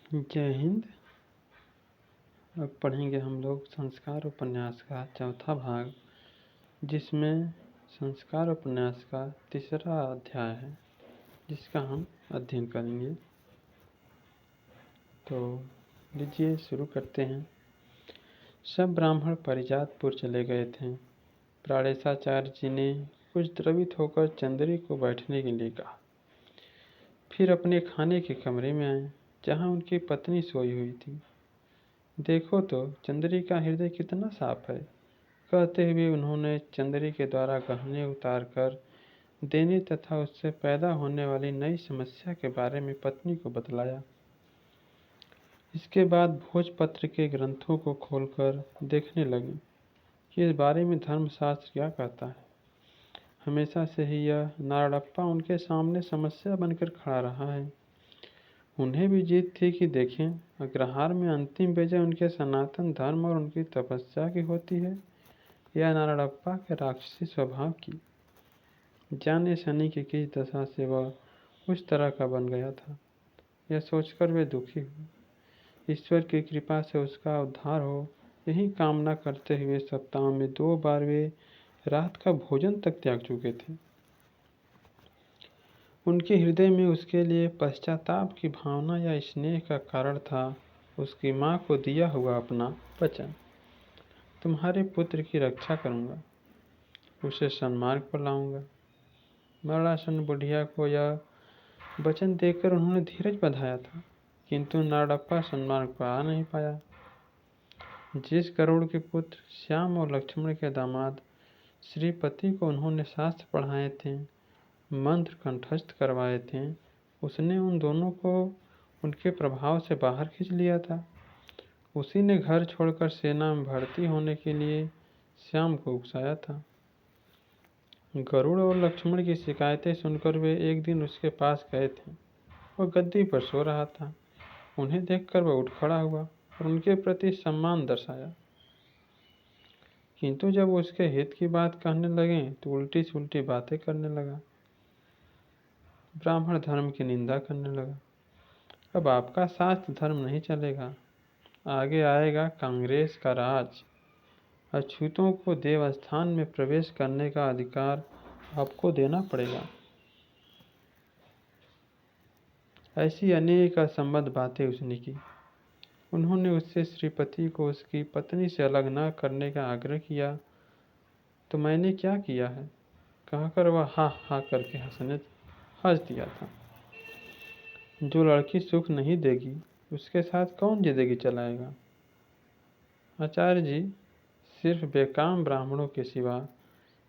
जय हिंद। अब पढ़ेंगे हम लोग संस्कार उपन्यास का चौथा भाग, जिसमें संस्कार उपन्यास का तीसरा अध्याय है, जिसका हम अध्ययन करेंगे। तो लीजिए शुरू करते हैं। सब ब्राह्मण परिजातपुर चले गए थे। प्राणेशाचार्य जी ने कुछ द्रवित होकर चंद्री को बैठने के लिए कहा। फिर अपने खाने के कमरे में आए, जहाँ उनकी पत्नी सोई हुई थी। देखो तो चंद्री का हृदय कितना साफ है, कहते हुए उन्होंने चंद्री के द्वारा गहने उतार कर देने तथा उससे पैदा होने वाली नई समस्या के बारे में पत्नी को बतलाया। इसके बाद भोजपत्र के ग्रंथों को खोलकर देखने लगे कि इस बारे में धर्मशास्त्र क्या कहता है। हमेशा से ही यह नारड़प्पा उनके सामने समस्या बनकर खड़ा रहा है। उन्हें भी जीत थी कि देखें, अग्रहार में अंतिम विजय उनके सनातन धर्म और उनकी तपस्या की होती है या नारड़प्पा के राक्षसी स्वभाव की। जाने शनि की किस दशा से वह उस तरह का बन गया था, यह सोचकर वे दुखी हुए। ईश्वर की कृपा से उसका उद्धार हो, यही कामना करते हुए सप्ताह में 2 बार वे रात का भोजन तक त्याग चुके थे। उनके हृदय में उसके लिए पश्चाताप की भावना या स्नेह का कारण था उसकी माँ को दिया हुआ अपना वचन। तुम्हारे पुत्र की रक्षा करूँगा, उसे सन्मार्ग पर लाऊंगा। मरणासन बुढ़िया को यह वचन देकर उन्होंने धीरज बंधाया था, किंतु नारड़प्पा सन्मार्ग पर आ नहीं पाया। जिस गरुड़ के पुत्र श्याम और लक्ष्मण के दामाद श्रीपति को उन्होंने शास्त्र पढ़ाए थे, मंत्र कंठस्थ करवाए थे, उसने उन दोनों को उनके प्रभाव से बाहर खींच लिया था। उसी ने घर छोड़कर सेना में भर्ती होने के लिए श्याम को उकसाया था। गरुड़ और लक्ष्मण की शिकायतें सुनकर वे एक दिन उसके पास गए थे। वह गद्दी पर सो रहा था। उन्हें देखकर वह उठ खड़ा हुआ और उनके प्रति सम्मान दर्शाया, किंतु जब उसके हित की बात कहने लगे तो उल्टी सुल्टी बातें करने लगा। ब्राह्मण धर्म की निंदा करने लगा। अब आपका शास्त्र धर्म नहीं चलेगा, आगे आएगा कांग्रेस का राज। अछूतों को देवस्थान में प्रवेश करने का अधिकार आपको देना पड़ेगा। ऐसी अनेक असंबद्ध बातें उसने की। उन्होंने उससे श्रीपति को उसकी पत्नी से अलग न करने का आग्रह किया। तो मैंने क्या किया है, कहकर वह हा हा करके हंस दिया था। जो लड़की सुख नहीं देगी उसके साथ कौन जिंदगी चलाएगा। आचार्य जी सिर्फ बेकाम ब्राह्मणों के सिवा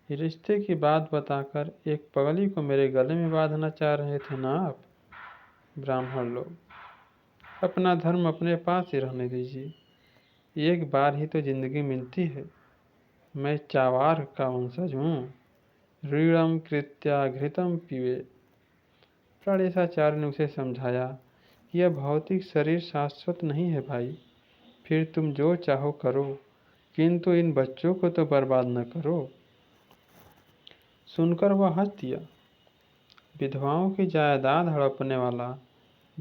रिश्ते की बात बताकर एक पगली को मेरे गले में बांधना चाह रहे थे ना आप। ब्राह्मण लोग, अपना धर्म अपने पास ही रहने दीजिए, एक बार ही तो जिंदगी मिलती है। मैं चावार का वंशज हूँ। ऋणम कृत्या घृतम पीवे। प्राणेशाचार्य ने उसे समझाया कि यह भौतिक शरीर शाश्वत नहीं है भाई, फिर तुम जो चाहो करो, किंतु इन बच्चों को तो बर्बाद न करो। सुनकर वह हंस दिया। विधवाओं की जायदाद हड़पने वाला,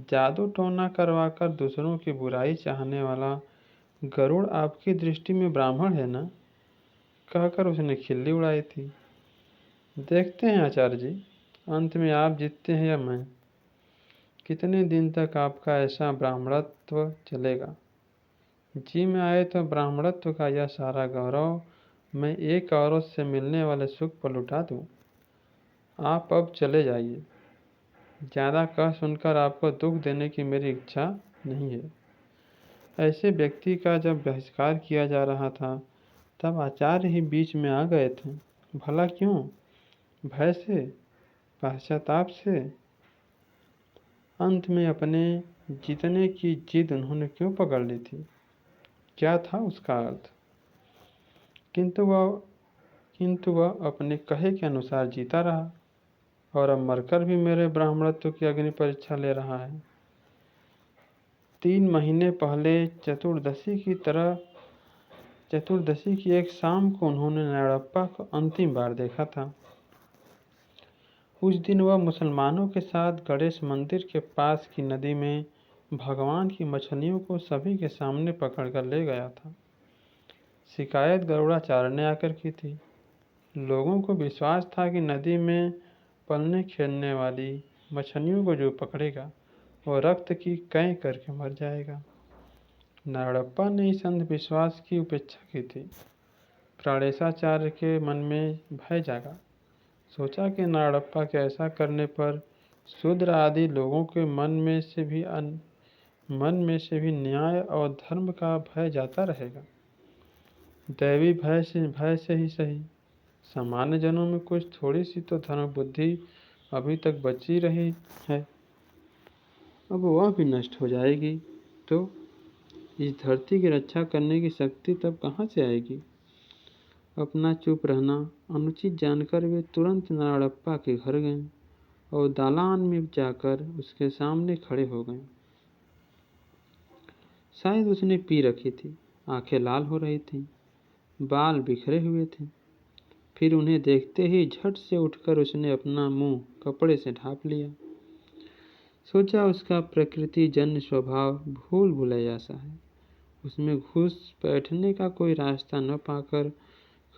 जादू टोना करवाकर दूसरों की बुराई चाहने वाला गरुड़ आपकी दृष्टि में ब्राह्मण है ना, कहकर उसने खिल्ली उड़ाई थी। देखते हैं आचार्य जी, अंत में आप जीतते हैं या मैं। कितने दिन तक आपका ऐसा ब्राह्मणत्व चलेगा। जी में आए तो ब्राह्मणत्व का यह सारा गौरव मैं एक औरत से मिलने वाले सुख पर लुटा दूं। आप अब चले जाइए। ज़्यादा कह सुनकर आपको दुख देने की मेरी इच्छा नहीं है। ऐसे व्यक्ति का जब बहिष्कार किया जा रहा था तब आचार्य ही बीच में आ गए थे। भला क्यों? भय से, पश्चाताप से। अंत में अपने जीतने की जिद उन्होंने क्यों पकड़ ली थी? क्या था उसका अर्थ? किंतु वह अपने कहे के अनुसार जीता रहा और अब मरकर भी मेरे ब्राह्मणत्व की अग्नि परीक्षा ले रहा है। 3 महीने पहले चतुर्दशी की एक शाम को उन्होंने नारड़प्पा को अंतिम बार देखा था। उस दिन वह मुसलमानों के साथ गणेश मंदिर के पास की नदी में भगवान की मछलियों को सभी के सामने पकड़कर ले गया था। शिकायत गरुड़ाचार्य ने आकर की थी। लोगों को विश्वास था कि नदी में पलने खेलने वाली मछलियों को जो पकड़ेगा वो रक्त की कैं करके मर जाएगा। नारायणप्पा ने इस अंधविश्वास की उपेक्षा की थी। प्राणेशाचार्य के मन में भय जागा। सोचा कि नारायणप्पा के ऐसा करने पर शूद्र आदि लोगों के मन में से भी न्याय और धर्म का भय जाता रहेगा। दैवी भय से ही सही, सामान्य जनों में कुछ थोड़ी सी तो धर्म बुद्धि अभी तक बची रही है, अब वह भी नष्ट हो जाएगी तो इस धरती की रक्षा करने की शक्ति तब कहाँ से आएगी। अपना चुप रहना अनुचित जानकर वे तुरंत नारायणप्पा के घर गए और दालान में जाकर उसके सामने खड़े हो गए। शायद उसने पी रखी थी, आंखें लाल हो रही थीं, बाल बिखरे हुए थे। फिर उन्हें देखते ही झट से उठकर उसने अपना मुंह कपड़े से ढांप लिया। सोचा उसका प्रकृति जन्य स्वभाव भूल भुलैया सा है, उसमें घुस बैठने का कोई रास्ता न पाकर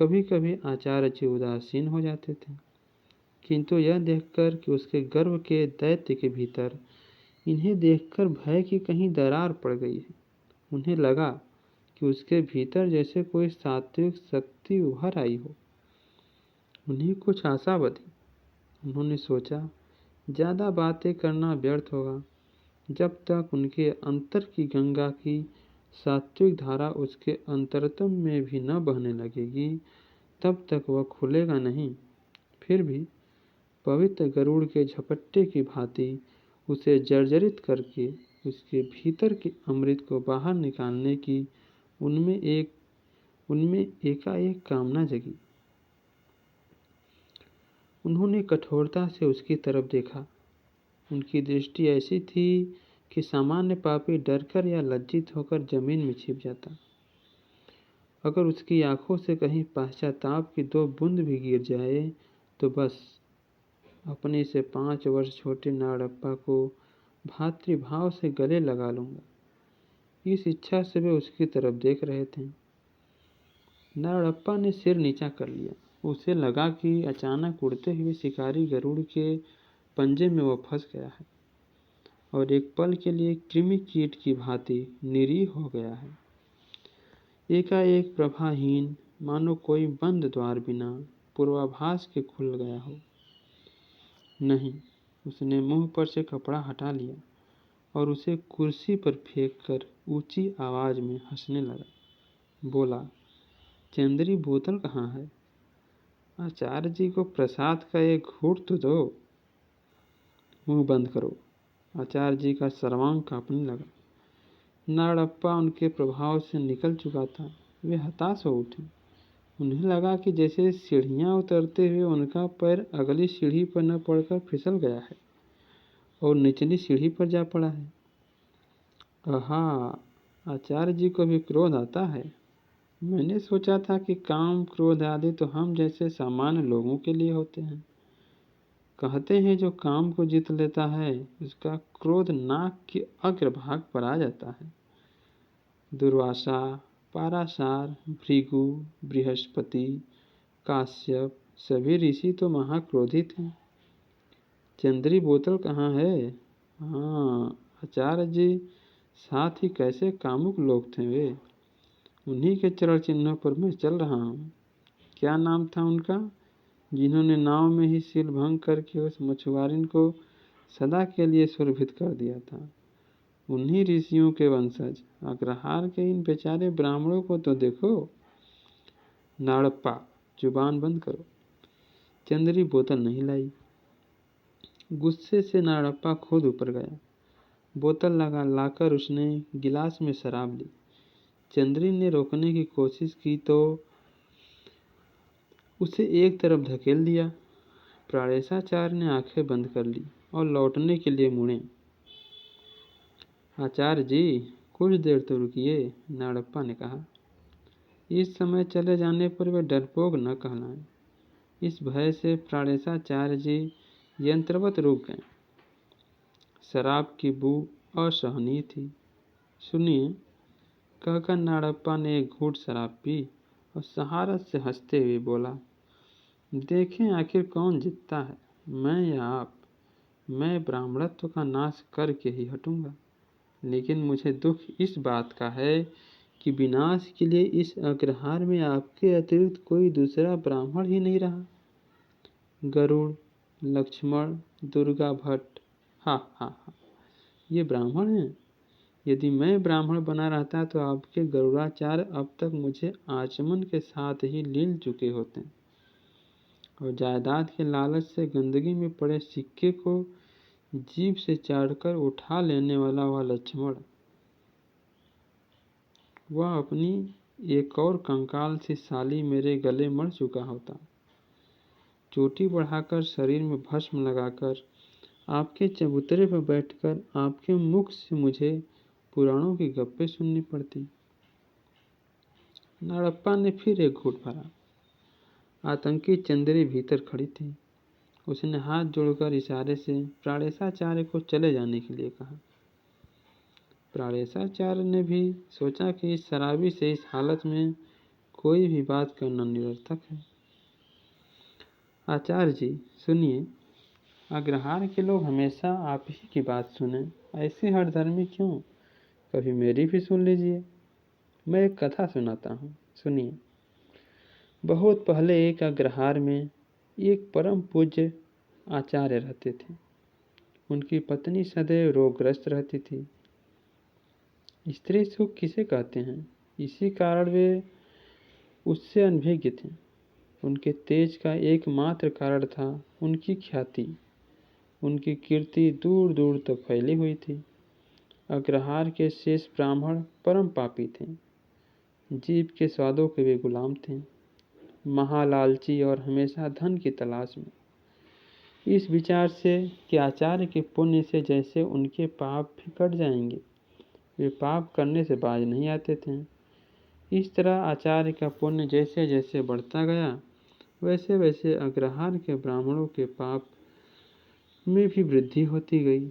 कभी कभी आचार्य जी उदासीन हो जाते थे। किंतु यह देखकर कि उसके गर्भ के दैत्य के भीतर इन्हें देखकर भय की कहीं दरार पड़ गई है, उन्हें लगा कि उसके भीतर जैसे कोई सात्विक शक्ति उभर आई हो। उन्हें कुछ आशा बधी। उन्होंने सोचा ज़्यादा बातें करना व्यर्थ होगा। जब तक उनके अंतर की गंगा की सात्विक धारा उसके अंतरतम में भी न बहने लगेगी तब तक वह खुलेगा नहीं। फिर भी पवित्र गरुड़ के झपट्टे की भांति उसे जर्जरित करके उसके भीतर के अमृत को बाहर निकालने की उनमें एकाएक कामना जगी। उन्होंने कठोरता से उसकी तरफ देखा। उनकी दृष्टि ऐसी थी कि सामान्य पापी डरकर या लज्जित होकर जमीन में छिप जाता। अगर उसकी आंखों से कहीं पश्चाताप की 2 बूंद भी गिर जाए तो बस अपने से 5 वर्ष छोटे नारायणप्पा को भातृभाव से गले लगा लूंगा। इस इच्छा से वे उसकी तरफ देख रहे थे। नारायणप्पा ने सिर नीचा कर लिया। उसे लगा कि अचानक उड़ते हुए शिकारी गरुड़ के पंजे में वो फंस गया है और एक पल के लिए कृमि कीट की भांति निरीह हो गया है। एकाएक प्रभाहीन, मानो कोई बंद द्वार बिना पूर्वाभास के खुल गया हो। नहीं, उसने मुंह पर से कपड़ा हटा लिया और उसे कुर्सी पर फेंक कर ऊंची आवाज में हंसने लगा। बोला, चंद्री बोतल कहाँ है? आचार्य जी को प्रसाद का एक घूंट तो दो। मुंह बंद करो। आचार्य जी का सर्वांग कांपने लगा। नारायणप्पा उनके प्रभाव से निकल चुका था। वे हताश हो उठे। उन्हें लगा कि जैसे सीढ़ियां उतरते हुए उनका पैर अगली सीढ़ी पर न पड़कर फिसल गया है और निचली सीढ़ी पर जा पड़ा है। आहा, आचार्य जी को भी क्रोध आता है। मैंने सोचा था कि काम क्रोध आदि तो हम जैसे सामान्य लोगों के लिए होते हैं। कहते हैं जो काम को जीत लेता है उसका क्रोध नाक के अग्रभाग पर आ जाता है। दुर्वासा, पाराशर, भृगु, बृहस्पति, काश्यप सभी ऋषि तो महाक्रोधित हैं। चंद्री बोतल कहाँ है? हाँ, आचार्य जी साथ ही कैसे कामुक लोग थे वे। उन्हीं के चरण चिन्हों पर मैं चल रहा हूँ। क्या नाम था उनका जिन्होंने नाव में ही सील भंग करके उस मछुआरिन को सदा के लिए सुरभित कर दिया था? उन्हीं ऋषियों के वंशज अग्रहार के इन बेचारे ब्राह्मणों को तो देखो। नाड़प्पा, जुबान बंद करो। चंद्री बोतल नहीं लाई। गुस्से से नाड़प्पा खुद ऊपर गया। बोतल लाकर उसने गिलास में शराब ली। चंद्री ने रोकने की कोशिश की तो उसे एक तरफ धकेल दिया। प्राणेशाचार्य ने आंखें बंद कर ली और लौटने के लिए मुड़े। आचार्य जी, कुछ देर तो रुकिए, नाड़प्पा ने कहा। इस समय चले जाने पर वे डरपोक न कहलाएं। इस भय से प्राणेशाचार्य जी यंत्रवत रुक गए। शराब की बू असहनीय थी। सुनिए, कहकर नाड़प्पा ने एक घूंट शराब पी और सहारत से हंसते हुए बोला, देखें आखिर कौन जीतता है, मैं या आप। मैं ब्राह्मणत्व का नाश करके ही हटूंगा, लेकिन मुझे दुख इस बात का है कि विनाश के लिए इस अग्रहार में आपके अतिरिक्त कोई दूसरा ब्राह्मण ही नहीं रहा। गरुड़, लक्ष्मण, दुर्गा भट्ट, हा हा हा, ये ब्राह्मण हैं। यदि मैं ब्राह्मण बना रहता तो आपके गरुड़ाचार्य अब तक मुझे आचमन के साथ ही लील चुके होते, और जायदाद के लालच से गंदगी में पड़े सिक्के को जीभ से चाटकर उठा लेने वाला वह लक्ष्मण, वह अपनी एक और कंकाल सी साली मेरे गले मर चुका होता। चोटी बढ़ाकर, शरीर में भस्म लगाकर, आपके चबूतरे पर बैठकर आपके मुख से मुझे पुराणों की गप्पें सुननी पड़ती। नाड़प्पा ने फिर एक घूंट भरा। आतंकी चंदेरी भीतर खड़ी थी। उसने हाथ जोड़कर इशारे से प्राणेशाचार्य को चले जाने के लिए कहा। प्राणेशाचार्य ने भी सोचा कि इस शराबी से इस हालत में कोई भी बात करना निरर्थक है। आचार्य जी सुनिए, अग्रहार के लोग हमेशा आप ही की बात सुने, ऐसी हठधर्मी क्यों? कभी मेरी भी सुन लीजिए। मैं एक कथा सुनाता हूँ, सुनिए। बहुत पहले एक अग्रहार में एक परम पूज्य आचार्य रहते थे। उनकी पत्नी सदैव रोगग्रस्त रहती थी। स्त्री सुख किसे कहते हैं, इसी कारण वे उससे अनभिज्ञ थे। उनके तेज का एकमात्र कारण था उनकी ख्याति। उनकी कीर्ति दूर दूर तक फैली हुई थी। अग्रहार के शेष ब्राह्मण परम पापी थे। जीभ के स्वादों के वे गुलाम थे, महालालची और हमेशा धन की तलाश में। इस विचार से कि आचार्य के पुण्य से जैसे उनके पाप भी कट जाएंगे, वे पाप करने से बाज नहीं आते थे। इस तरह आचार्य का पुण्य जैसे जैसे बढ़ता गया, वैसे वैसे अग्रहार के ब्राह्मणों के पाप में भी वृद्धि होती गई।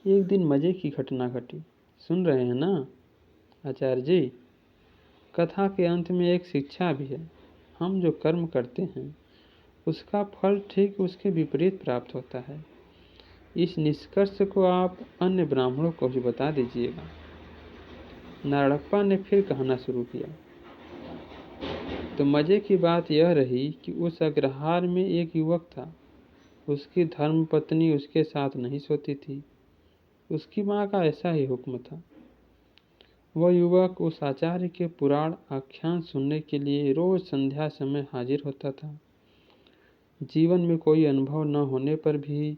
एक दिन मजे की घटना घटी, सुन रहे हैं ना आचार्य जी? कथा के अंत में एक शिक्षा भी है। हम जो कर्म करते हैं उसका फल ठीक उसके विपरीत प्राप्त होता है। इस निष्कर्ष को आप अन्य ब्राह्मणों को भी बता दीजिएगा। नाड़प्पा ने फिर कहना शुरू किया। तो मजे की बात यह रही कि उस अग्रहार में एक युवक था। उसकी धर्मपत्नी उसके साथ नहीं सोती थी। उसकी माँ का ऐसा ही हुक्म था। वह युवक उस आचार्य के पुराण आख्यान सुनने के लिए रोज संध्या समय हाजिर होता था। जीवन में कोई अनुभव न होने पर भी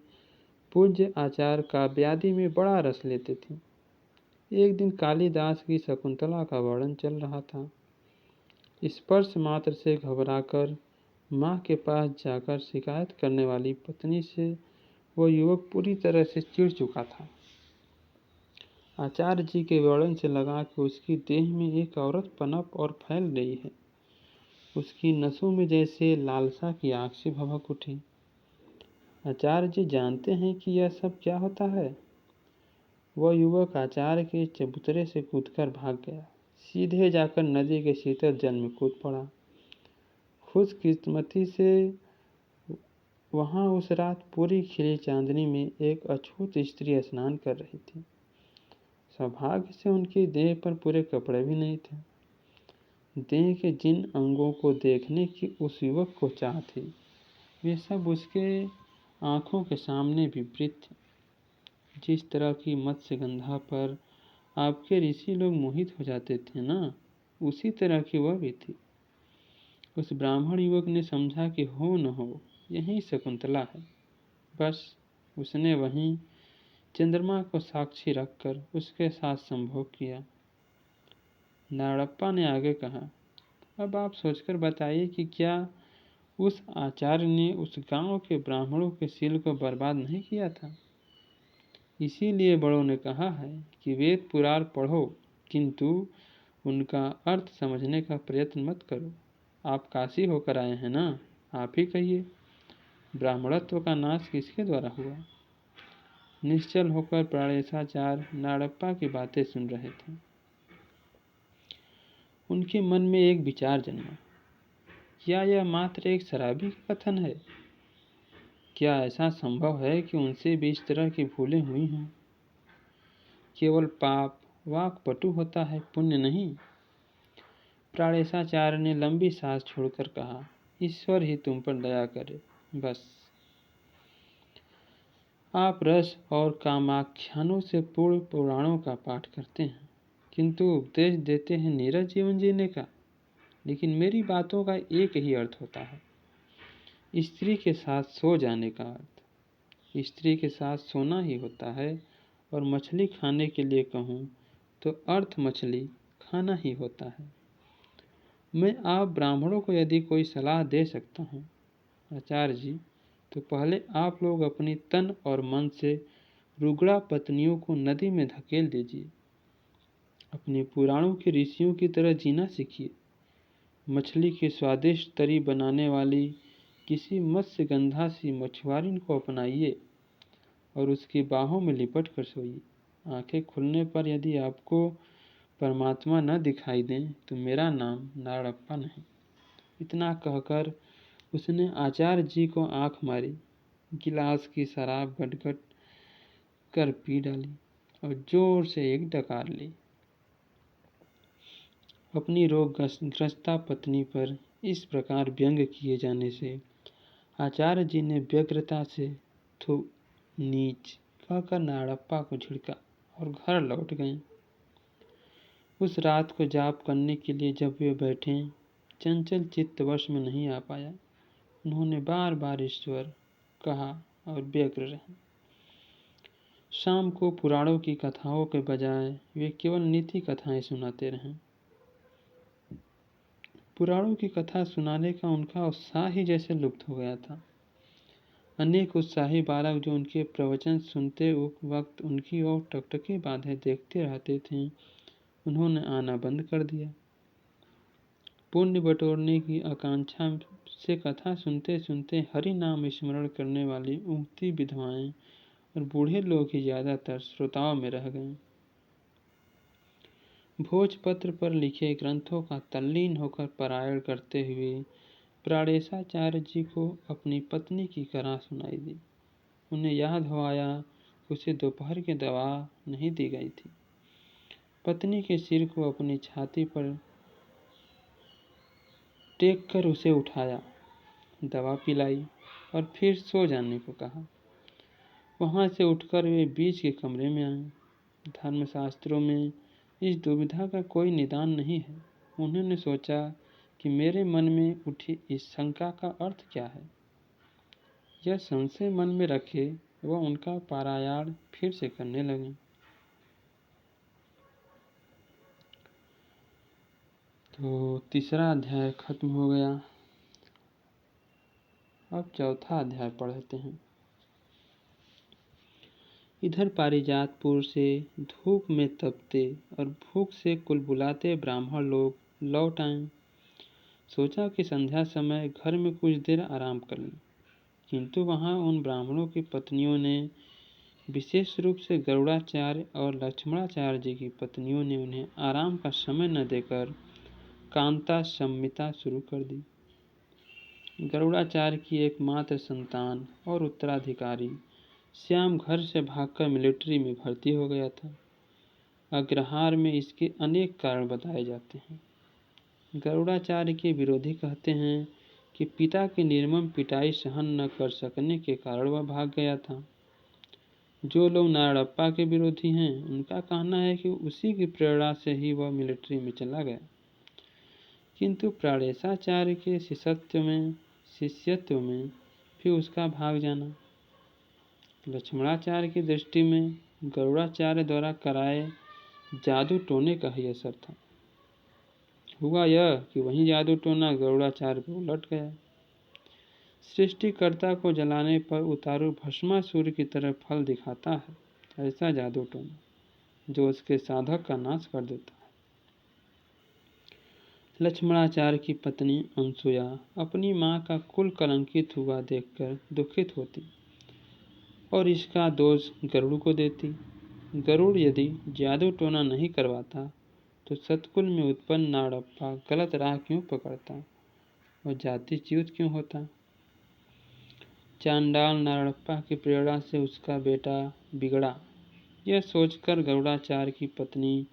पूज्य आचार्य काव्यादि में बड़ा रस लेते थे। एक दिन कालिदास की शकुंतला का वर्णन चल रहा था। स्पर्श मात्र से घबराकर माँ के पास जाकर शिकायत करने वाली पत्नी से वह युवक पूरी तरह से चिढ़ चुका था। आचार्य जी के वर्णन से लगा कि उसकी देह में एक औरत पनप और फैल रही है। उसकी नसों में जैसे लालसा की आग से भभक उठी। आचार्य जी जानते हैं कि यह सब क्या होता है? वह युवक आचार्य के चबूतरे से कूदकर भाग गया। सीधे जाकर नदी के शीतल जल में कूद पड़ा। खुशकिस्मती से वहाँ उस रात पूरी खिली चांदनी में एक अछूत स्त्री स्नान कर रही थी। सौभाग्य से उनकी देह पर पूरे कपड़े भी नहीं थे। देह के जिन अंगों को देखने की उस युवक को चाह थी, वे सब उसके आंखों के सामने विपरीत थे। जिस तरह की मत्स्यगंधा पर आपके ऋषि लोग मोहित हो जाते थे ना, उसी तरह की वह भी थी। उस ब्राह्मण युवक ने समझा कि हो न हो यही शकुंतला है। बस उसने वहीं चंद्रमा को साक्षी रखकर उसके साथ संभोग किया। नाड़प्पा ने आगे कहा, अब आप सोचकर बताइए कि क्या उस आचार्य ने उस गांव के ब्राह्मणों के शील को बर्बाद नहीं किया था? इसीलिए बड़ों ने कहा है कि वेद पुराण पढ़ो, किंतु उनका अर्थ समझने का प्रयत्न मत करो। आप काशी होकर आए हैं ना, आप ही कहिए, ब्राह्मणत्व का नाश किसके द्वारा हुआ? निश्चल होकर प्राणेशाचार्य नाड़प्पा की बातें सुन रहे थे। उनके मन में एक विचार जन्मा, क्या यह मात्र एक शराबी का कथन है? क्या ऐसा संभव है कि उनसे भी इस तरह की भूलें हुई हों? केवल पाप वाक्पटु होता है, पुण्य नहीं। प्राणेशाचार्य ने लंबी सांस छोड़कर कहा, ईश्वर ही तुम पर दया करे। बस आप रस और कामाख्यानों से पूर्ण पुराणों का पाठ करते हैं, किंतु उपदेश देते हैं नीरस जीवन जीने का। लेकिन मेरी बातों का एक ही अर्थ होता है, स्त्री के साथ सो जाने का अर्थ स्त्री के साथ सोना ही होता है। और मछली खाने के लिए कहूँ तो अर्थ मछली खाना ही होता है। मैं आप ब्राह्मणों को यदि कोई सलाह दे सकता हूँ आचार्य जी, तो पहले आप लोग अपनी तन और मन से रुग्णा पत्नियों को नदी में धकेल दीजिए। अपने पुराणों के ऋषियों की तरह जीना सीखिए। मछली की स्वादिष्ट तरी बनाने वाली किसी मत्स्यगंधा सी मछुआरिन को अपनाइए और उसकी बाहों में लिपट कर सोइए। आंखें खुलने पर यदि आपको परमात्मा न दिखाई दें तो मेरा नाम नाड़प्पा नहीं। इतना कहकर उसने आचार्य जी को आंख मारी, गिलास की शराब गटगट कर पी डाली और जोर से एक डकार ली। अपनी रोगग्रस्ता पत्नी पर इस प्रकार व्यंग किए जाने से आचार्य जी ने व्यग्रता से थू नीच कहकर नाड़प्पा को झिड़का और घर लौट गए। उस रात को जाप करने के लिए जब वे बैठे, चंचल चित्त वश में नहीं आ पाया। उन्होंने बार बार ईश्वर कहा और व्यग्र रहे। शाम को पुराणों की कथाओं के बजाय वे केवल नीति कथाएं सुनाते रहे। पुराणों की कथा सुनाने का उनका उत्साह ही जैसे लुप्त हो गया था। अनेक उत्साही बालक जो उनके प्रवचन सुनते वक्त उनकी ओर टकटकी बांधे देखते रहते थे, उन्होंने आना बंद कर दिया। पुण्य बटोरने की आकांक्षा से कथा सुनते सुनते हरि नाम स्मरण करने वाली ऊँगती विधवाएं और बूढ़े लोग ही ज्यादातर श्रोताओं में रह गए। भोजपत्र पर लिखे ग्रंथों का तल्लीन होकर पारायण करते हुए प्राणेशाचार्य जी को अपनी पत्नी की कथा सुनाई दी। उन्हें याद हो आया कि उसे दोपहर की दवा नहीं दी गई थी। पत्नी के सिर को अपनी छाती पर टेक कर उसे उठाया, दवा पिलाई और फिर सो जाने को कहा। वहां से उठकर वे बीच के कमरे में आए। धर्मशास्त्रों में इस दुविधा का कोई निदान नहीं है। उन्होंने सोचा कि मेरे मन में उठी इस शंका का अर्थ क्या है। यह संशय मन में रखे वह उनका पारायण फिर से करने लगे। तो तीसरा अध्याय खत्म हो गया। अब चौथा अध्याय पढ़ते हैं। इधर पारिजातपुर से धूप में तपते और भूख से कुलबुलाते ब्राह्मण लोग लौट आए। सोचा कि संध्या समय घर में कुछ देर आराम कर लें, किंतु वहां उन ब्राह्मणों की पत्नियों ने, विशेष रूप से गरुड़ाचार्य और लक्ष्मणाचार्य जी की पत्नियों ने उन्हें आराम का समय न देकर कांता संहिता शुरू कर दी। गरुड़ाचार्य की एकमात्र संतान और उत्तराधिकारी श्याम घर से भागकर मिलिट्री में भर्ती हो गया था। अग्रहार में इसके अनेक कारण बताए जाते हैं। गरुड़ाचार्य के विरोधी कहते हैं कि पिता की निर्मम पिटाई सहन न कर सकने के कारण वह भाग गया था। जो लोग नाड़प्पा के विरोधी हैं, उनका कहना है कि उसी की प्रेरणा से ही वह मिलिट्री में चला गया। किंतु प्राणेशाचार्य के शिष्यत्व में भी उसका भाग जाना लक्ष्मणाचार्य की दृष्टि में गरुड़ाचार्य द्वारा कराए जादू टोने का ही असर था। हुआ यह कि वही जादू टोना गरुड़ाचार्य पर उलट गया। सृष्टिकर्ता को जलाने पर उतारू भस्मासुर की तरह फल दिखाता है ऐसा जादू टोना जो उसके साधक का नाश कर देता है। लक्ष्मणाचार्य की पत्नी अनसुया अपनी मां का कुल कलंकित हुआ देखकर दुखित होती और इसका दोष गरुड़ को देती। गरुड़ यदि जादू टोना नहीं करवाता तो सतकुल में उत्पन्न नाड़प्पा गलत राह क्यों पकड़ता और जातिच्युत क्यों होता। चांडाल नाड़प्पा की प्रेरणा से उसका बेटा बिगड़ा, यह सोचकर गरुड़ाचार्य की पत्नी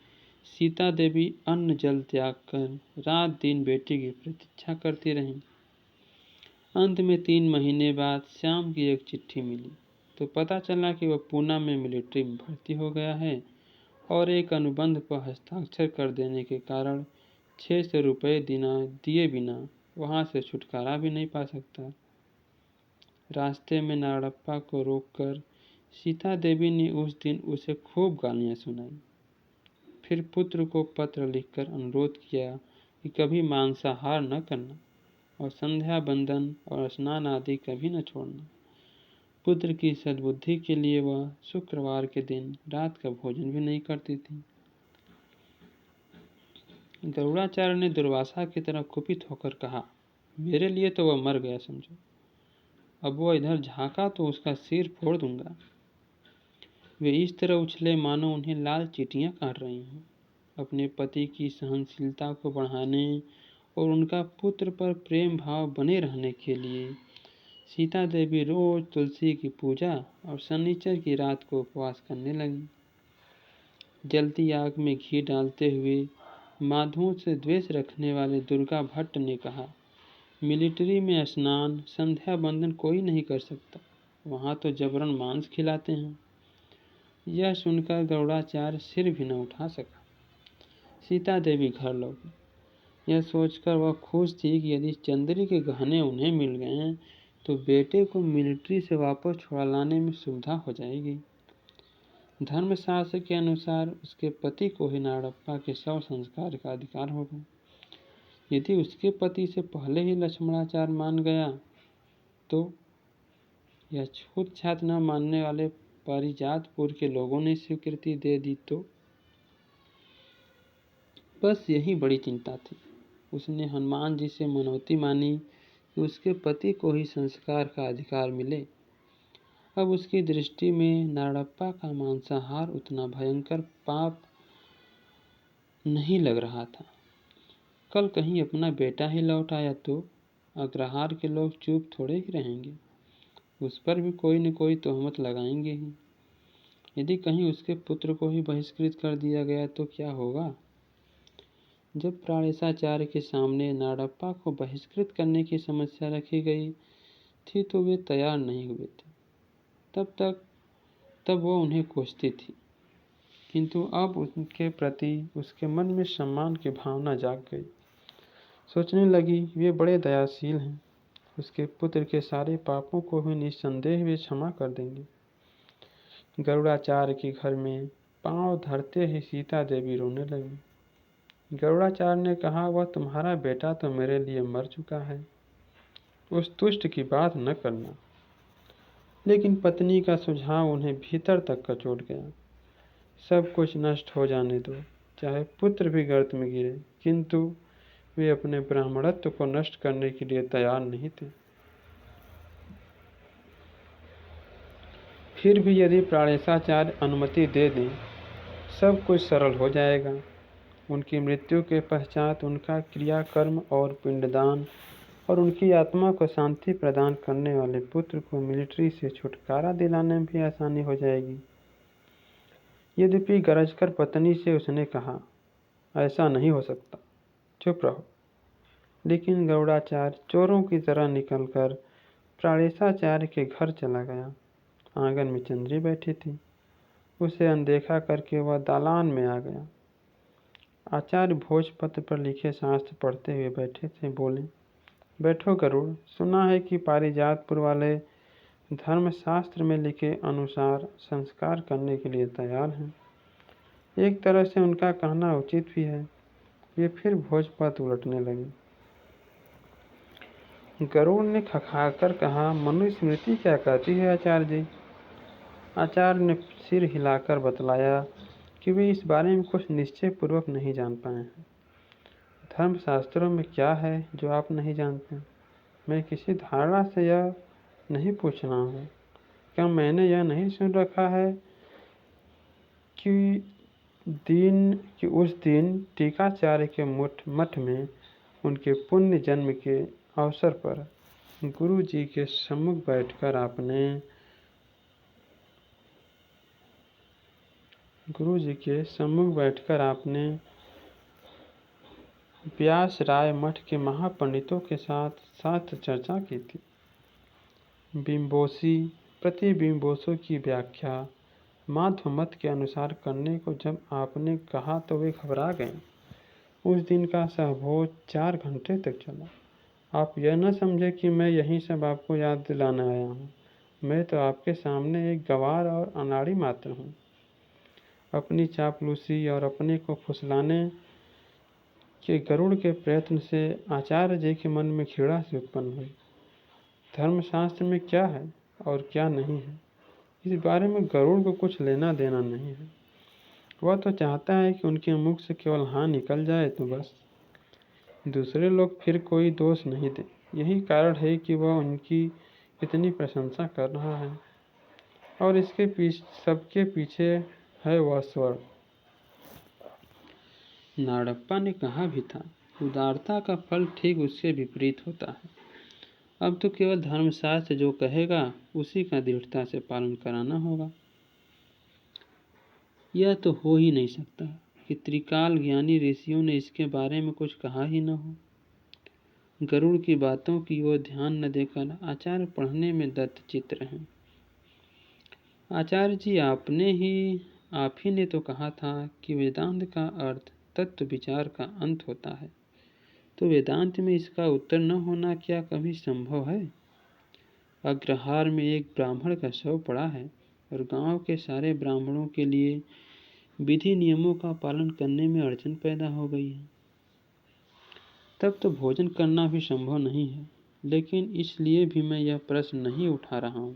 सीता देवी अन्न जल त्याग कर रात दिन बेटी की प्रतीक्षा करती रहीं। अंत में 3 महीने बाद श्याम की एक चिट्ठी मिली तो पता चला कि वह पूना में मिलिट्री में भर्ती हो गया है और एक अनुबंध पर हस्ताक्षर कर देने के कारण 600 रुपये दिए बिना वहां से छुटकारा भी नहीं पा सकता। रास्ते में नाड़प्पा को रोककर सीता देवी ने उस दिन उसे खूब गालियां सुनाई। फिर पुत्र को पत्र लिखकर अनुरोध किया कि कभी मांसाहार न करना और संध्या बंदन और स्नान आदि कभी न छोड़ना। पुत्र की सद्बुद्धि के लिए वह शुक्रवार के दिन रात का भोजन भी नहीं करती थी। गरुड़ाचार्य ने दुर्वासा की तरह कुपित होकर कहा, मेरे लिए तो वह मर गया समझो, अब वह इधर झांका तो उसका सिर फोड़ दूंगा। वे इस तरह उछले मानो उन्हें लाल चींटियां काट रही हों। अपने पति की सहनशीलता को बढ़ाने और उनका पुत्र पर प्रेम भाव बने रहने के लिए सीता देवी रोज तुलसी की पूजा और शनिचर की रात को उपवास करने लगी। जलती आग में घी डालते हुए माधुओं से द्वेष रखने वाले दुर्गा भट्ट ने कहा, मिलिट्री में स्नान संध्या बंदन कोई नहीं कर सकता, वहाँ तो जबरन मांस खिलाते हैं। यह सुनकर गरुड़ाचार्य सिर भी न उठा सका। सीता देवी घर लौटी। यह सोचकर वह खुश थी कि यदि चंद्री के गहने उन्हें मिल गए तो बेटे को मिलिट्री से वापस छुड़ा लाने में सुविधा हो जाएगी। धर्मशास्त्र के अनुसार उसके पति को ही नाड़प्पा के शव संस्कार का अधिकार होगा। यदि उसके पति से पहले ही लक्ष्मणाचार्य मान गया तो यह छूत छात न मानने वाले पारिजातपुर के लोगों ने स्वीकृति दे दी तो बस यही बड़ी चिंता थी। उसने हनुमान जी से मनौती मानी कि उसके पति को ही संस्कार का अधिकार मिले। अब उसकी दृष्टि में नाड़प्पा का मांसाहार उतना भयंकर पाप नहीं लग रहा था। कल कहीं अपना बेटा ही लौट आया तो अग्रहार के लोग चुप थोड़े ही रहेंगे, उस पर भी कोई न कोई तोहमत लगाएंगे ही। यदि कहीं उसके पुत्र को ही बहिष्कृत कर दिया गया तो क्या होगा। जब प्राणेशाचार्य के सामने नाड़प्पा को बहिष्कृत करने की समस्या रखी गई थी तो वे तैयार नहीं हुए थे। तब वो उन्हें कोसती थी, किंतु अब उनके प्रति उसके मन में सम्मान की भावना जाग गई। सोचने लगी, वे बड़े दयाशील हैं, उसके पुत्र के सारे पापों को भी निस्संदेह वे क्षमा कर देंगे। गरुड़ाचार्य के घर में पांव धरते ही सीता देवी रोने लगी। गरुड़ाचार्य ने कहा, वह तुम्हारा बेटा तो मेरे लिए मर चुका है, उस दुष्ट की बात न करना। लेकिन पत्नी का सुझाव उन्हें भीतर तक कचोट गया। सब कुछ नष्ट हो जाने दो, चाहे पुत्र भी गर्त में गिरे, किंतु वे अपने ब्राह्मणत्व को नष्ट करने के लिए तैयार नहीं थे। फिर भी यदि प्राणेशाचार्य अनुमति दे दें, सब कुछ सरल हो जाएगा। उनकी मृत्यु के पश्चात उनका क्रियाकर्म और पिंडदान और उनकी आत्मा को शांति प्रदान करने वाले पुत्र को मिलिट्री से छुटकारा दिलाने में भी आसानी हो जाएगी। यद्यपि गरजकर पत्नी से उसने कहा, ऐसा नहीं हो सकता, चुप रहो। लेकिन गरुड़ाचार्य चोरों की तरह निकलकर प्राणेशाचार्य के घर चला गया। आंगन में चंद्री बैठी थी। उसे अनदेखा करके वह दालान में आ गया। आचार्य भोजपत्र पर लिखे शास्त्र पढ़ते हुए बैठे थे। बोले, बैठो गरुड़, सुना है कि पारिजातपुर वाले धर्मशास्त्र में लिखे अनुसार संस्कार करने के लिए तैयार हैं। एक तरह से उनका कहना उचित भी है। वे फिर भोजपत्र उलटने लगे। गरुड़ ने खखाकर कहा, मनुस्मृति क्या कहती है आचार्य जी। आचार्य ने सिर हिलाकर बतलाया कि वे इस बारे में कुछ निश्चय पूर्वक नहीं जान पाए हैं। धर्मशास्त्रों में क्या है जो आप नहीं जानते। मैं किसी धारणा से यह नहीं पूछ रहा हूँ, क्या मैंने यह नहीं सुन रखा है कि उस दिन टीकाचार्य के मठ में उनके पुण्य जन्म के अवसर पर गुरु जी के सम्मुख बैठकर आपने व्यास राय मठ के महापंडितों के साथ चर्चा की थी। बिंबोसी प्रतिबिंबोसों की व्याख्या माध्व मत के अनुसार करने को जब आपने कहा तो वे घबरा गए। उस दिन का सहभोज 4 घंटे तक चला। आप यह न समझे कि मैं यही सब आपको याद दिलाने आया हूँ। मैं तो आपके सामने एक गंवार और अनाड़ी मात्र हूँ। अपनी चापलूसी और अपने को फुसलाने के गरुड़ के प्रयत्न से आचार्य जी के मन में घृणा से उत्पन्न हुई। धर्मशास्त्र में क्या है और क्या नहीं है, इस बारे में गरुड़ को कुछ लेना देना नहीं है। वह तो चाहता है कि उनके मुख से केवल हाँ निकल जाए तो बस, दूसरे लोग फिर कोई दोष नहीं दे। यही कारण है कि वह उनकी इतनी प्रशंसा कर रहा है और इसके सबके पीछे है वह स्वर। नाड़प्पा ने कहा भी था, उदारता का फल ठीक उसके विपरीत होता है। अब तो केवल धर्मशास्त्र जो कहेगा उसी का दृढ़ता से पालन कराना होगा। यह तो हो ही नहीं सकता कि त्रिकाल ज्ञानी ऋषियों ने इसके बारे में कुछ कहा ही न हो। गरुड़ की बातों की ओर ध्यान न देकर आचार्य पढ़ने में दत्तचित्त हैं। आचार्य जी, आप ही ने तो कहा था कि वेदांत का अर्थ तत्व विचार का अंत होता है, तो वेदांत में इसका उत्तर न होना क्या कभी संभव है? अग्रहार में एक ब्राह्मण का शव पड़ा है और गांव के सारे ब्राह्मणों के लिए विधि नियमों का पालन करने में अड़चन पैदा हो गई है। तब तो भोजन करना भी संभव नहीं है, लेकिन इसलिए भी मैं यह प्रश्न नहीं उठा रहा हूँ।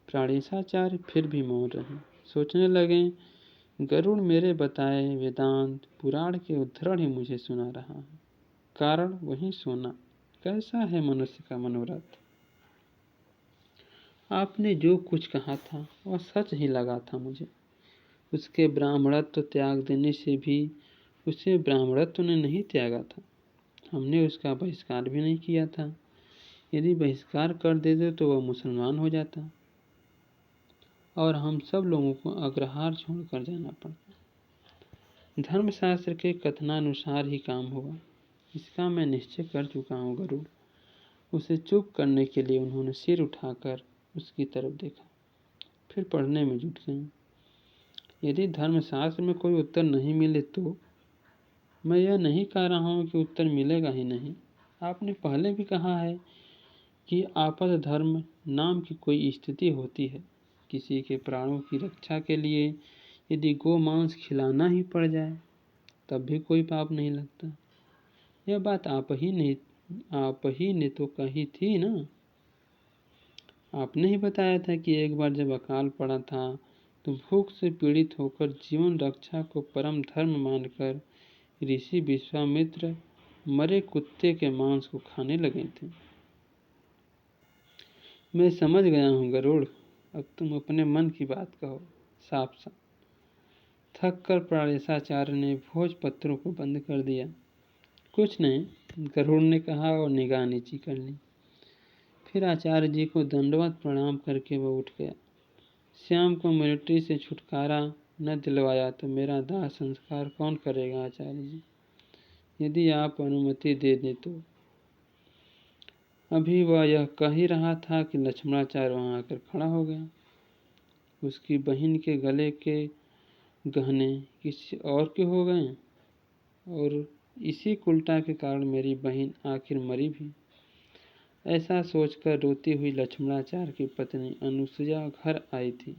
प्राणेशाचार्य फिर भी मौन रहे। सोचने लगे, गरुड़ मेरे बताए वेदांत पुराण के उद्धरण ही मुझे सुना रहा है। कारण वही सोना। कैसा है मनुष्य का मनोरथ। आपने जो कुछ कहा था वह सच ही लगा था मुझे। उसके ब्राह्मणत्व त्याग देने से भी उसे ब्राह्मणत्व ने नहीं त्यागा था। हमने उसका बहिष्कार भी नहीं किया था। यदि बहिष्कार कर देते तो वह मुसलमान हो जाता और हम सब लोगों को अग्रहार छोड़कर जाना पड़ता। धर्मशास्त्र के कथनानुसार ही काम होगा, इसका मैं निश्चय कर चुका हूँ। गरुड़। उसे चुप करने के लिए उन्होंने सिर उठाकर उसकी तरफ देखा, फिर पढ़ने में जुट गए। यदि धर्मशास्त्र में कोई उत्तर नहीं मिले तो मैं यह नहीं कह रहा हूँ कि उत्तर मिलेगा ही नहीं। आपने पहले भी कहा है कि आपद धर्म नाम की कोई स्थिति होती है। किसी के प्राणों की रक्षा के लिए यदि गो मांस खिलाना ही पड़ जाए तब भी कोई पाप नहीं लगता। यह बात आप ही ने तो कही थी ना। आपने ही बताया था कि एक बार जब अकाल पड़ा था तो भूख से पीड़ित होकर जीवन रक्षा को परम धर्म मानकर ऋषि विश्वामित्र मरे कुत्ते के मांस को खाने लगे थे। मैं समझ गया हूँ गरुड़, अब तुम अपने मन की बात कहो साफ साफ। थक कर प्राणेशाचार्य ने भोजपत्रों को बंद कर दिया। कुछ नहीं, गरुड़ ने कहा और निगाह नीची कर ली। फिर आचार्य जी को दंडवत प्रणाम करके वह उठ गया। श्याम को मिलिट्री से छुटकारा न दिलवाया तो मेरा दाह संस्कार कौन करेगा आचार्य जी, यदि आप अनुमति दे दें तो। अभी वह यह कह ही रहा था कि लक्ष्मणाचार्य वहां आकर खड़ा हो गया। उसकी बहन के गले के गहने किसी और के हो गए और इसी कुलटा के कारण मेरी बहन आखिर मरी भी। ऐसा सोचकर रोती हुई लक्ष्मणाचार्य की पत्नी अनुसुया घर आई थी।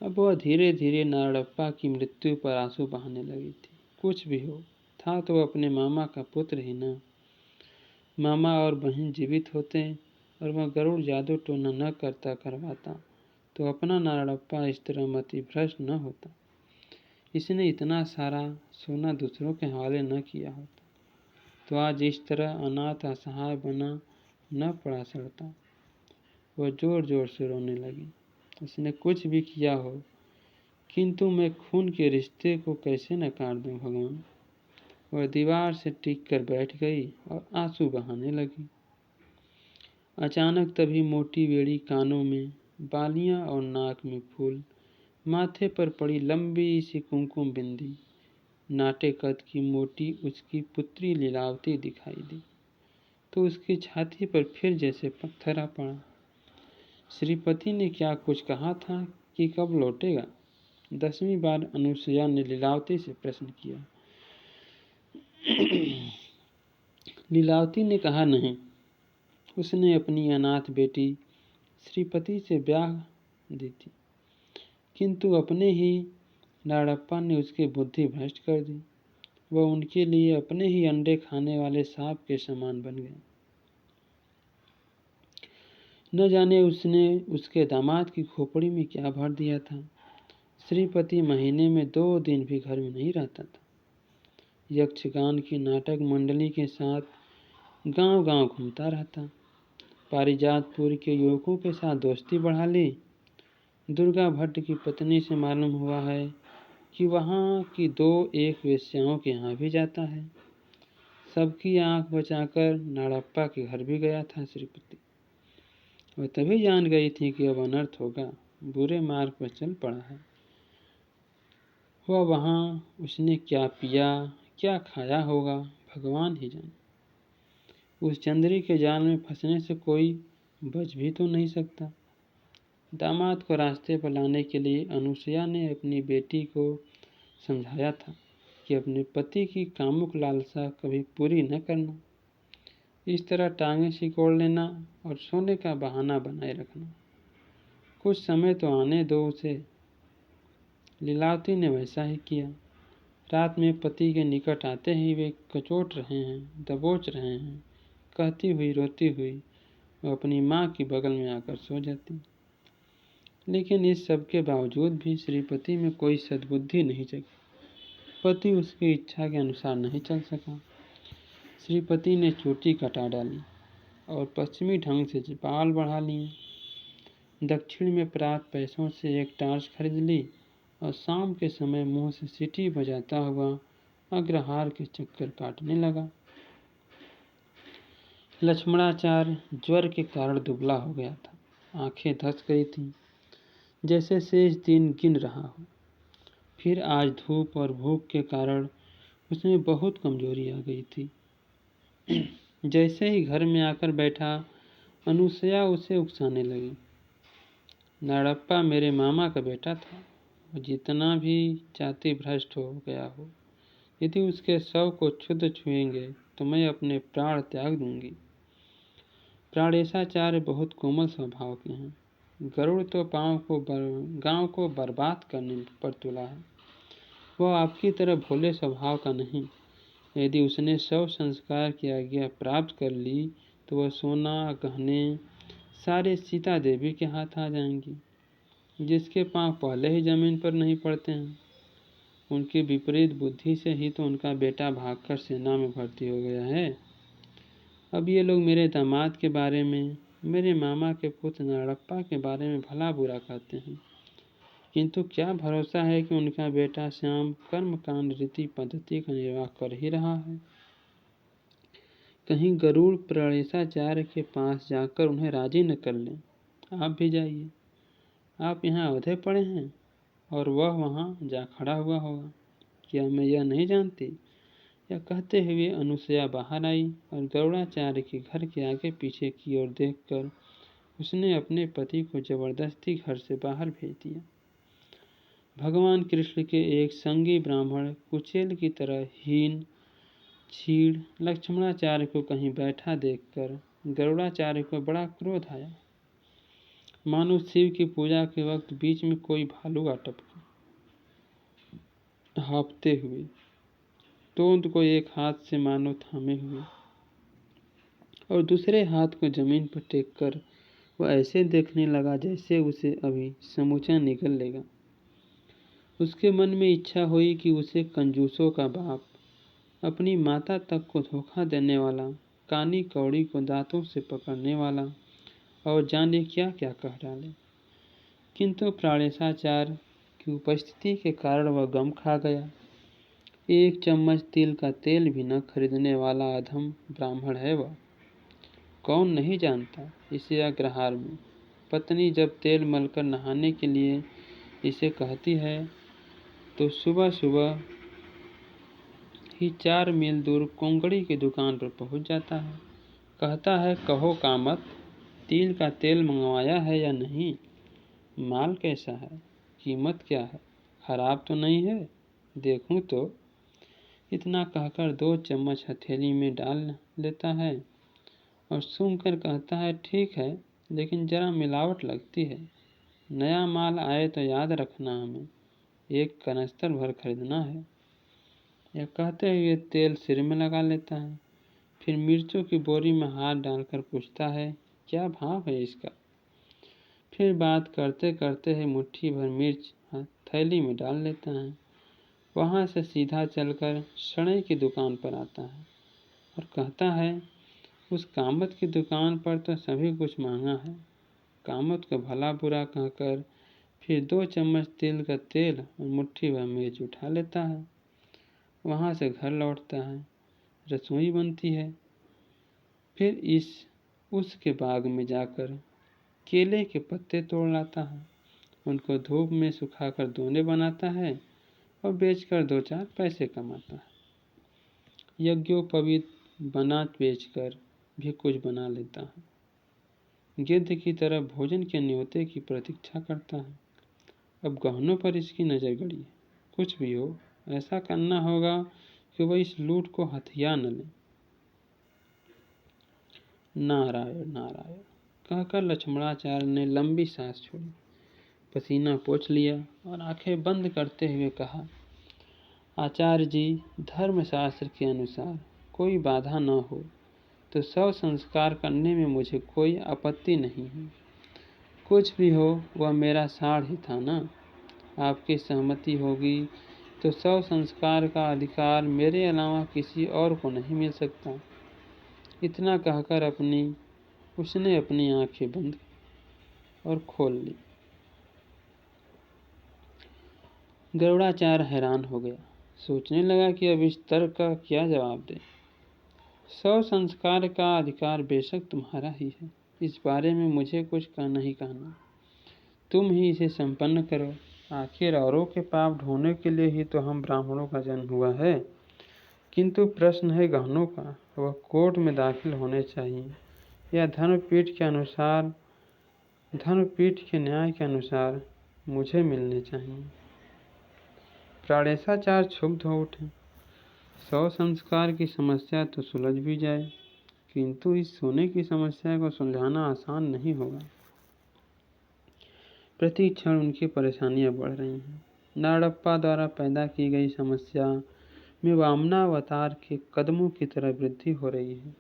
अब वह धीरे धीरे नारड़प्पा की मृत्यु पर आंसू बहाने लगी थी। कुछ भी हो, था तो वह अपने मामा का पुत्र ही न। मामा और बहन जीवित होते और वह गरुड़ जादू टोना न करवाता तो अपना नारड़प्पा इस तरह मति भ्रष्ट न होता। इसने इतना सारा सोना दूसरों के हवाले न किया होता तो आज इस तरह अनाथ असहाय बना न पड़ा सड़ता। वह जोर जोर से रोने लगी। उसने कुछ भी किया हो, किंतु मैं खून के रिश्ते को कैसे नकार दूं भगवान। वह दीवार से टिक कर बैठ गई और आंसू बहाने लगी। अचानक तभी मोटी बेड़ी कानों में बालियां और नाक में फूल, माथे पर पड़ी लंबी सी कुमकुम बिंदी, नाटे कद की मोटी उसकी पुत्री लीलावती दिखाई दी तो उसकी छाती पर फिर जैसे पत्थर आ पड़ा। श्रीपति ने क्या कुछ कहा था कि कब लौटेगा? 10वीं बार अनुसुईया ने लीलावती से प्रश्न किया। लीलावती ने कहा नहीं। उसने अपनी अनाथ बेटी श्रीपति से ब्याह दी थी, किंतु अपने ही लाड़प्पा ने उसकी बुद्धि भ्रष्ट कर दी। वह उनके लिए अपने ही अंडे खाने वाले सांप के समान बन गए। न जाने उसने उसके दामाद की खोपड़ी में क्या भर दिया था। श्रीपति महीने में 2 दिन भी घर में नहीं रहता था। यक्षगान की नाटक मंडली के साथ गांव-गांव घूमता रहता। पारिजातपुर के युवकों के साथ दोस्ती बढ़ा ली। दुर्गा भट्ट की पत्नी से मालूम हुआ है कि वहाँ की 2-1 वेश्याओं के यहाँ भी जाता है। सबकी आंख बचाकर नाड़प्पा के घर भी गया था श्रीपति। वह तभी जान गई थी कि अब अनर्थ होगा, बुरे मार्ग पर चल पड़ा है। वह वहाँ उसने क्या पिया, क्या खाया होगा, भगवान ही जाने। उस चंद्री के जाल में फंसने से कोई बच भी तो नहीं सकता। दामाद को रास्ते पर लाने के लिए अनुसुईया ने अपनी बेटी को समझाया था कि अपने पति की कामुक लालसा कभी पूरी न करना। इस तरह टांगें सिकोड़ लेना और सोने का बहाना बनाए रखना। कुछ समय तो आने दो उसे। लीलावती ने वैसा ही किया। रात में पति के निकट आते ही वे कचोट रहे हैं, दबोच रहे हैं, कहती हुई रोती हुई वह अपनी माँ की बगल में आकर सो जाती। लेकिन इस सब के बावजूद भी श्रीपति में कोई सद्बुद्धि नहीं जगी। पति उसकी इच्छा के अनुसार नहीं चल सका। श्रीपति ने चोटी कटा डाली और पश्चिमी ढंग से बाल बढ़ा लिए। दक्षिण में प्राप्त पैसों से एक टार्च खरीद ली और शाम के समय मुंह से सीटी बजाता हुआ अग्रहार के चक्कर काटने लगा। लक्ष्मणाचार्य ज्वर के कारण दुबला हो गया था। आंखें धंस गई थीं, जैसे शेष दिन गिन रहा हो। फिर आज धूप और भूख के कारण उसमें बहुत कमजोरी आ गई थी। जैसे ही घर में आकर बैठा, अनुसुईया उसे उकसाने लगी। नाड़प्पा मेरे मामा का बेटा था। वो जितना भी जाति भ्रष्ट हो गया हो, यदि उसके शव को क्षुद्र छुएंगे तो मैं अपने प्राण त्याग दूंगी। प्राणेशाचार्य बहुत कोमल स्वभाव के हैं। गरुड़ तो गांव को बर्बाद करने पर तुला है। वह आपकी तरह भोले स्वभाव का नहीं। यदि उसने शव संस्कार की आज्ञा प्राप्त कर ली तो वह सोना गहने सारे सीता देवी के हाथ आ जाएंगी, जिसके पांव पहले ही जमीन पर नहीं पड़ते हैं। उनकी विपरीत बुद्धि से ही तो उनका बेटा भागकर सेना में भर्ती हो गया है। अब ये लोग मेरे दामाद के बारे में, मेरे मामा के पुत्र नाड़प्पा के बारे में भला बुरा कहते हैं, किंतु क्या भरोसा है कि उनका बेटा श्याम कर्मकांड रीति पद्धति का निर्वाह कर ही रहा है। कहीं गरुड़ प्राणेशाचार्य के पास जाकर उन्हें राजी न कर लें। आप भी जाइए। आप यहाँ औधे पड़े हैं और वह वहाँ जा खड़ा हुआ होगा। क्या मैं यह नहीं जानती? यह कहते हुए अनुसुईया बाहर आई और गरुड़ाचार्य के घर के आगे पीछे की ओर देखकर उसने अपने पति को जबरदस्ती घर से बाहर भेज दिया। भगवान कृष्ण के एक संगी ब्राह्मण कुचेल की तरह हीन छीड़ लक्ष्मणाचार्य को कहीं बैठा देखकर गरुड़ाचार्य को बड़ा क्रोध आया। मानो शिव की पूजा के वक्त बीच में कोई भालू आ टपका। हाँफते हुए, तोंद को एक हाथ से मानो थामे हुए और दूसरे हाथ को जमीन पर टेक कर वह ऐसे देखने लगा जैसे उसे अभी समूचा निगल लेगा। उसके मन में इच्छा हुई कि उसे कंजूसों का बाप, अपनी माता तक को धोखा देने वाला, कानी कौड़ी को दांतों से पकड़ने वाला और जाने क्या क्या कह डाले, किंतु प्राणेशाचार्य की उपस्थिति के कारण वह गम खा गया। 1 चम्मच तिल का तेल भी न खरीदने वाला अधम ब्राह्मण है वह। कौन नहीं जानता इसे अग्रहार में। पत्नी जब तेल मलकर नहाने के लिए इसे कहती है तो सुबह सुबह ही 4 मील दूर कोंकणी की दुकान पर पहुंच जाता है। कहता है, कहो कामत, तिल का तेल मंगवाया है या नहीं? माल कैसा है? कीमत क्या है? खराब तो नहीं है? देखूं तो। इतना कहकर 2 चम्मच हथेली में डाल लेता है और सूंघकर कहता है, ठीक है, लेकिन जरा मिलावट लगती है। नया माल आए तो याद रखना, हमें 1 कनस्तर भर खरीदना है। यह कहते हुए तेल सिर में लगा लेता है। फिर मिर्चों की बोरी में हाथ डालकर पूछता है, क्या भाव है इसका? फिर बात करते करते ही मुट्ठी भर मिर्च थैली में डाल लेता है। वहाँ से सीधा चलकर सड़े की दुकान पर आता है और कहता है, उस कामत की दुकान पर तो सभी कुछ महंगा है। कामत को भला बुरा कहकर फिर 2 चम्मच तिल का तेल और मुट्ठी भर मिर्च उठा लेता है। वहाँ से घर लौटता है। रसोई बनती है। फिर उसके बाग में जाकर केले के पत्ते तोड़ लाता है। उनको धूप में सुखाकर दोने बनाता है और बेचकर 2-4 पैसे कमाता है। यज्ञोपवीत बना बेचकर भी कुछ बना लेता है। गिद्ध की तरह भोजन के न्योते की प्रतीक्षा करता है। अब गहनों पर इसकी नजर गड़ी है। कुछ भी हो, ऐसा करना होगा कि वह इस लूट को हथिया न ले। नारायण नारायण कहकर लक्ष्मणाचार्य ने लंबी सांस छोड़ी, पसीना पोंछ लिया और आंखें बंद करते हुए कहा, आचार्य जी, धर्मशास्त्र के अनुसार कोई बाधा न हो तो शव संस्कार करने में मुझे कोई आपत्ति नहीं है। कुछ भी हो, वह मेरा साढ़ ही था ना। आपकी सहमति होगी तो शव संस्कार का अधिकार मेरे अलावा किसी और को नहीं मिल सकता। इतना कहकर उसने अपनी आंखें बंद और खोल ली। गरुड़ाचार्य हैरान हो गया। सोचने लगा कि अब इस तर्क का क्या जवाब दे। शव संस्कार का अधिकार बेशक तुम्हारा ही है, इस बारे में मुझे कुछ नहीं कहना। तुम ही इसे संपन्न करो। आखिर औरों के पाप ढोने के लिए ही तो हम ब्राह्मणों का जन्म हुआ है। किंतु प्रश्न है गहनों का, वह कोर्ट में दाखिल होने चाहिए या धर्मपीठ के न्याय के अनुसार मुझे मिलने चाहिए। प्राणेशाचार्य क्षुब्ध हो उठे। शव संस्कार की समस्या तो सुलझ भी जाए, किंतु इस सोने की समस्या को सुलझाना आसान नहीं होगा। प्रति क्षण उनकी परेशानियां बढ़ रही हैं। नाड़प्पा द्वारा पैदा की गई समस्या में वामनावतार के कदमों की तरह वृद्धि हो रही है,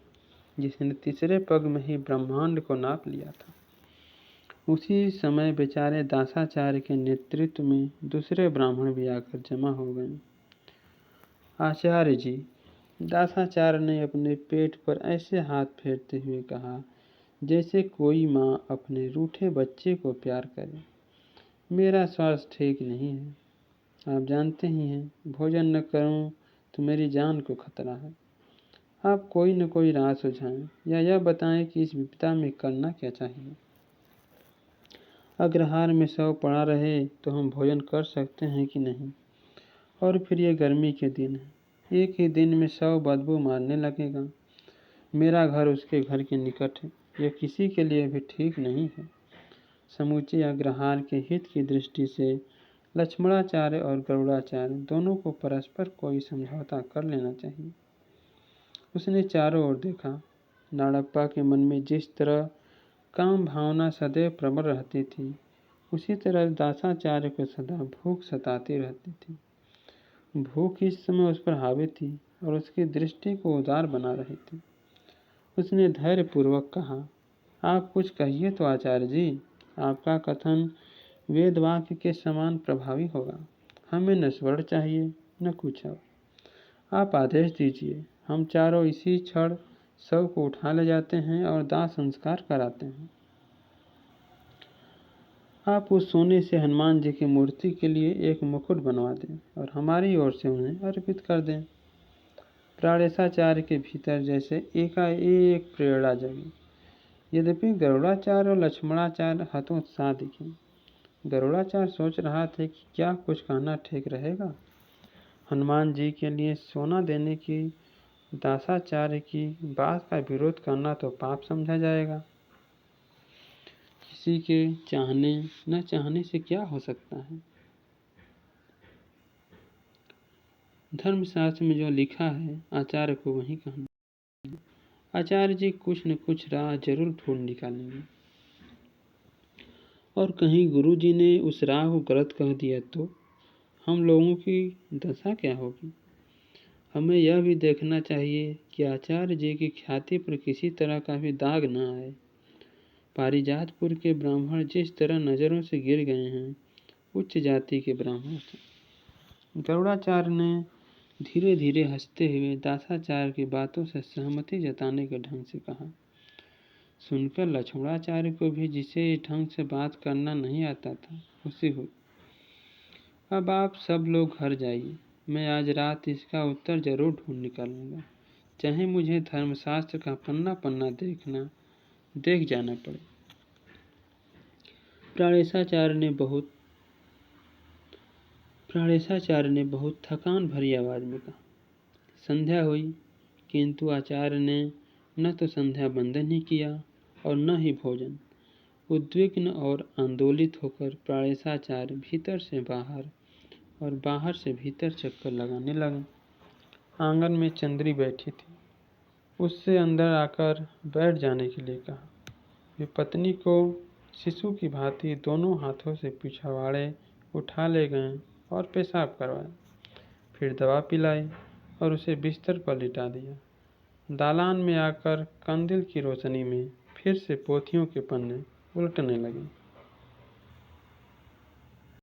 जिसने तीसरे पग में ही ब्रह्मांड को नाप लिया था। उसी समय बेचारे दासाचार्य के नेतृत्व में दूसरे ब्राह्मण भी आकर जमा हो गए। आचार्य जी, दासाचार्य ने अपने पेट पर ऐसे हाथ फेरते हुए कहा जैसे कोई माँ अपने रूठे बच्चे को प्यार करे, मेरा स्वास्थ्य ठीक नहीं है। आप जानते ही हैं, भोजन न करूं तो मेरी जान को खतरा है। आप कोई न कोई राह सुझाएं या यह बताएं कि इस विपदा में करना क्या चाहिए। अग्रहार में शव पड़ा रहे तो हम भोजन कर सकते हैं कि नहीं? और फिर ये गर्मी के दिन है, एक ही दिन में शव बदबू मारने लगेगा। मेरा घर उसके घर के निकट है, यह किसी के लिए भी ठीक नहीं है। समूचे अग्रहार के हित की दृष्टि से लक्ष्मणाचार्य और गरुड़ाचार्य दोनों को परस्पर कोई समझौता कर लेना चाहिए। उसने चारों ओर देखा। नाड़प्पा के मन में जिस तरह काम भावना सदैव प्रबल रहती थी, उसी तरह दासाचार्य को सदा भूख सताती रहती थी। भूख इस समय उस पर हावी थी और उसकी दृष्टि को उदार बना रही थी। उसने धैर्यपूर्वक कहा, आप कुछ कहिए तो आचार्य जी, आपका कथन वेद वाक्य के समान प्रभावी होगा। हमें न स्वर्ण चाहिए न कुछ और। आप आदेश दीजिए, हम चारों इसी क्षण शव को उठा ले जाते हैं और दाह संस्कार कराते हैं। आप उस सोने से हनुमान जी की मूर्ति के लिए एक मुकुट बनवा दें और हमारी ओर से उन्हें अर्पित कर दें। प्राणेशाचार्य के भीतर जैसे एकाएक प्रेरणा जगी। यद्यपि गरुड़ाचार्य और लक्ष्मणाचार्य हतोत्साह दिखे। गरुड़ाचार्य सोच रहा था कि क्या कुछ कहना ठीक रहेगा। हनुमान जी के लिए सोना देने की दासाचार्य की बात का विरोध करना तो पाप समझा जाएगा। किसी के चाहने न चाहने से क्या हो सकता है। धर्मशास्त्र में जो लिखा है आचार्य को वही कहना। आचार्य जी कुछ न कुछ राह जरूर ढूंढ निकालेंगे। और कहीं गुरु जी ने उस राह को गलत कह दिया तो हम लोगों की दशा क्या होगी। हमें यह भी देखना चाहिए कि आचार्य जी की ख्याति पर किसी तरह का भी दाग न आए। पारिजातपुर के ब्राह्मण जिस तरह नजरों से गिर गए हैं उच्च जाति के ब्राह्मणों से। गरुड़ाचार्य ने धीरे धीरे हंसते हुए दासाचार्य की बातों से सहमति जताने के ढंग से कहा। सुनकर लक्ष्मणाचार्य को भी जिसे इस ढंग से बात करना नहीं आता था खुशी हुई। अब आप सब लोग घर जाइए, मैं आज रात इसका उत्तर जरूर ढूंढ निकालूंगा, चाहे मुझे धर्मशास्त्र का पन्ना पन्ना देख जाना पड़े। प्राणेशाचार्य ने बहुत थकान भरी आवाज में कहा। संध्या हुई, किंतु आचार्य ने न तो संध्या बंदन ही किया और न ही भोजन। उद्विग्न और आंदोलित होकर प्राणेशाचार्य भीतर से बाहर और बाहर से भीतर चक्कर लगाने लगे। आंगन में चंद्री बैठी थी, उससे अंदर आकर बैठ जाने के लिए कहा। वे पत्नी को शिशु की भांति दोनों हाथों से पिछवाड़े उठा ले गए और पेशाब करवाया, फिर दवा पिलाई और उसे बिस्तर पर लिटा दिया। दालान में आकर कंदील की रोशनी में फिर से पोथियों के पन्ने उलटने लगे।